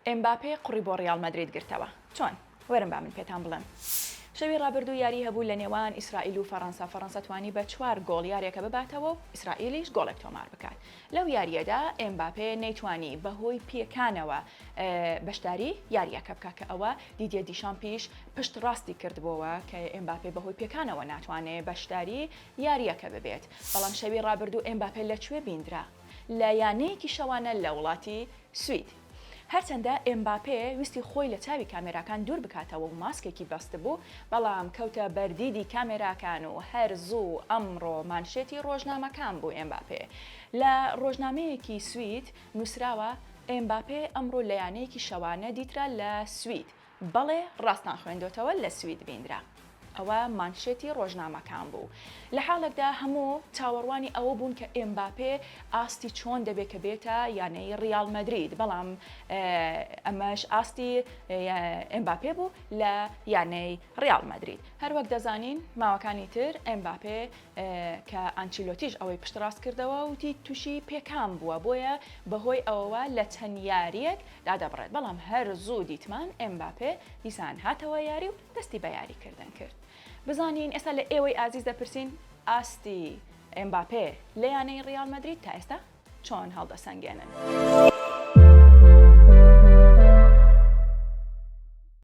ئێمباپێ قوڕی بۆ ڕیال مەدرید گرتەوە. چۆن؟ وەرن با من پێتان بڵێم. شەوی ڕابردوو یاری هەبوو لە نێوان ئیسرائیل و فەڕەنسا. فەڕەنسا توانی بە 4 گۆڵ یاریەکە بباتەوە و ئیسرائیلیش گۆڵێک تۆمار بکات. لەو یاریەدا ئێمباپێ نەیتوانی بەهۆی پێکانەوە بەشداری یاریەکە بکات کە ئەوە دیدیە دیشامپیش پشت ڕاستی کردبووە کە ئێمباپێ بەهۆی پێکانەوە ناتوانێت بەشداری یاریەکە ببێت. بەڵام شەوی ڕابردوو ئێمباپێ لەکوێ بیندرا؟ لە یانەیەکی شەوانە لە وڵاتی سوید. هەرچەندە ئێمباپێ ویستی خۆی لە چاوی کامێراکان دوور بکاتەوە و ماسکێکی بەست بوو، بەڵام کەوتە بەردیدی کامێراکان و هەرزوو ئەمڕۆ مانشێتی ڕۆژنامەکان بوو ئێمباپێ. لە ڕۆژنامەیەکی سوید نووسراوە ئێمباپێ ئەمڕۆ لە یانەیەکی شەوانە دیترا لە سوید، بەڵێ ڕاستان خوێندۆتەوە لە سوید بیندرا. ئەوە مانشێتی ڕۆژنامەکان بوو. لە حاڵێکدا هەموو چاوەڕوانی ئەوە بوون کە ئێمباپێ ئاستی چۆن دەبێت کە بێتە یانەی ڕیال مەدرید، بەڵام ئەمەش ئاستی ئێمباپێ بوو لە یانەی ڕیال مەدرید. هەروەک دەزانین ماوەکانی تر ئێمباپێ کە ئانچیلۆتیش ئەوەی پشتڕاست کردەوە وتی تووشی پێکان بووە، بۆیە بەهۆی ئەوەوە لە چەند یاریەک دادەبڕێت، بەڵام هەر زوو دیتمان ئێمباپێ دیسان هاتەوە یاری و دەستی بە یاریکردن کرد. بزانین ئێستا لە ئێوەی ئازیز دەپرسین ئاستی ئێمباپێ لە یانەی ڕیال مەدرید تا ئێستا چۆن هەڵدەسەنگێنن؟